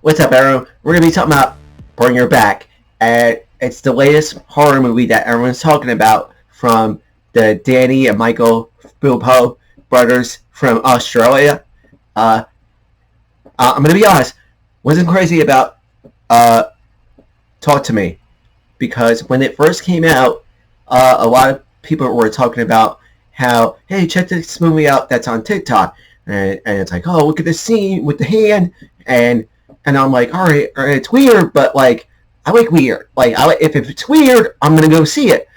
What's up, everyone? We're gonna be talking about Bring Her Back, and it's the latest horror movie that everyone's talking about from the Danny and Michael Bilbo brothers from Australia. Uh, I'm gonna be honest, wasn't crazy about uh, Talk to Me because when it first came out, a lot of people were talking about how, hey, check this movie out that's on TikTok, and it's like, oh, look at this scene with the hand, and I'm like, all right, it's weird, but like, I like weird. Like, if it's weird, I'm gonna go see it.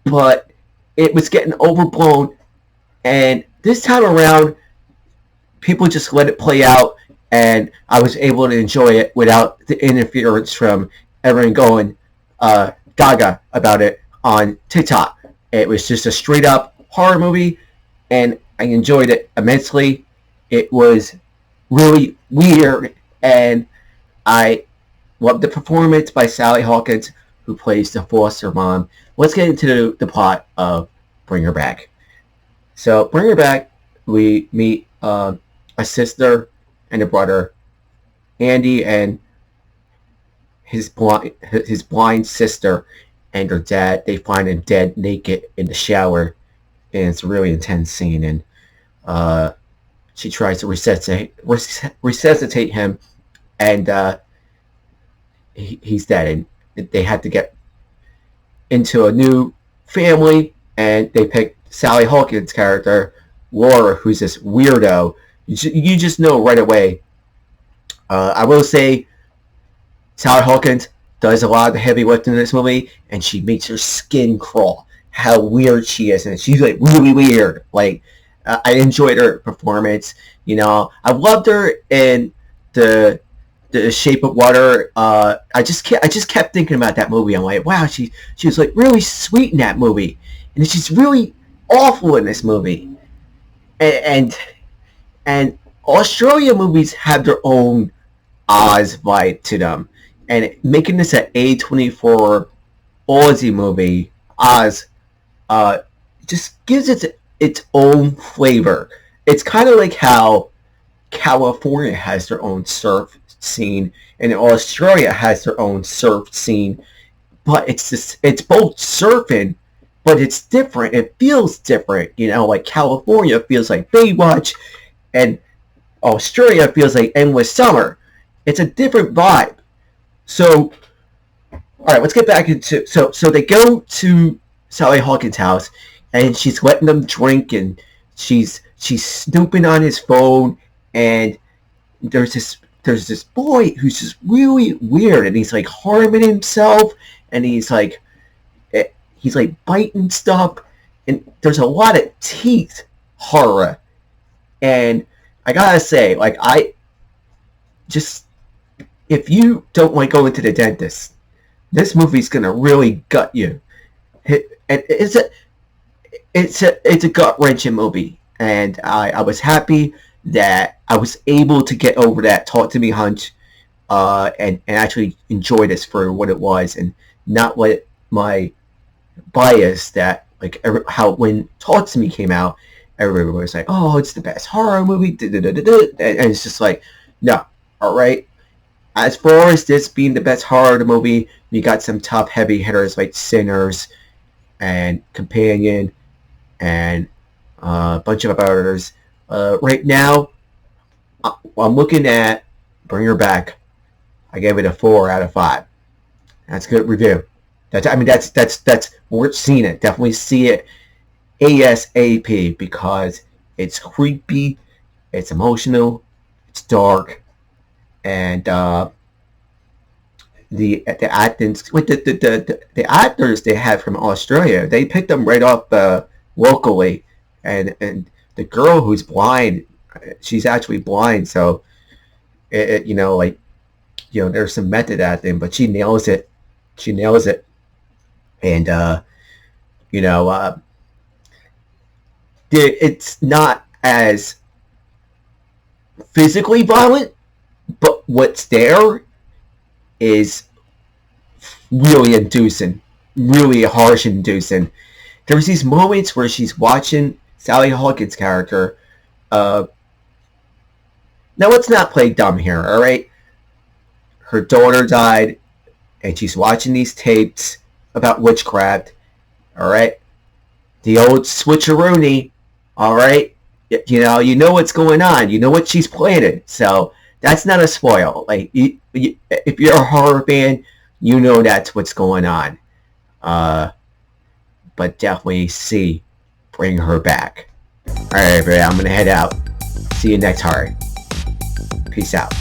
But it was getting overblown, and this time around, people just let it play out, and I was able to enjoy it without the interference from everyone going gaga about it on TikTok. It was just a straight up horror movie, and I enjoyed it immensely. It was really weird, and I love the performance by Sally Hawkins, who plays the foster mom. Let's get into the plot of Bring Her Back. So, Bring Her Back, we meet a sister and a brother, Andy and his blind sister and her dad. They find him dead, naked in the shower, and it's a really intense scene. And she tries to resuscitate him, and he's dead. And they had to get into a new family, and they picked Sally Hawkins' character, Laura, who's this weirdo. You just know right away. I will say, Sally Hawkins does a lot of the heavy lifting in this movie, and she makes her skin crawl. How weird she is, and she's like really weird. Like, I enjoyed her performance. You know, I loved her in the Shape of Water. I just kept thinking about that movie. I'm like, wow, she was like really sweet in that movie, and she's really awful in this movie. And Australia movies have their own Oz vibe to them, and making this an A24 Aussie movie, Oz, just gives it its own flavor. It's kind of like how California has their own surf scene and Australia has their own surf scene, but it's both surfing, but it's different. It feels different, you know. Like California feels like Baywatch, and Australia feels like Endless Summer. It's a different vibe. So, all right, let's get back into so they go to Sally Hawkins' house, and she's letting them drink, and she's snooping on his phone, and there's this boy who's just really weird, and he's like harming himself, and he's like biting stuff, and there's a lot of teeth horror. And I gotta say, like, I just, if you don't like going to the dentist, this movie's gonna really gut you. And it's a gut wrenching movie, and I was happy that I was able to get over that Talk to Me hunch, and actually enjoy this for what it was, and not let my bias that, like, how when Talk to Me came out, everybody was like, oh, it's the best horror movie, and it's just like, no, all right. As far as this being the best horror movie, you got some top heavy hitters like Sinners and Companion and a bunch of others. Right now, I'm looking at Bring Her Back. I gave it a 4 out of 5. That's a good review. That's worth seeing it. Definitely see it ASAP, because it's creepy, it's emotional, it's dark, and the actors, like the actors they have from Australia, they picked them right up locally, and the girl who's blind, she's actually blind, so you know, like, you know, there's some method acting, but she nails it. She nails it, and you know, it's not as physically violent, but what's there is really inducing, really harsh inducing. There's these moments where she's watching Sally Hawkins' character. Now let's not play dumb here, all right? her daughter died, and she's watching these tapes about witchcraft. All right, the old switcheroony. All right, you know what's going on. You know what she's planning. So that's not a spoil. Like, if you're a horror fan, you know that's what's going on. But definitely see, bring her back. All right, everybody, I'm gonna head out. See you next horror. Peace out.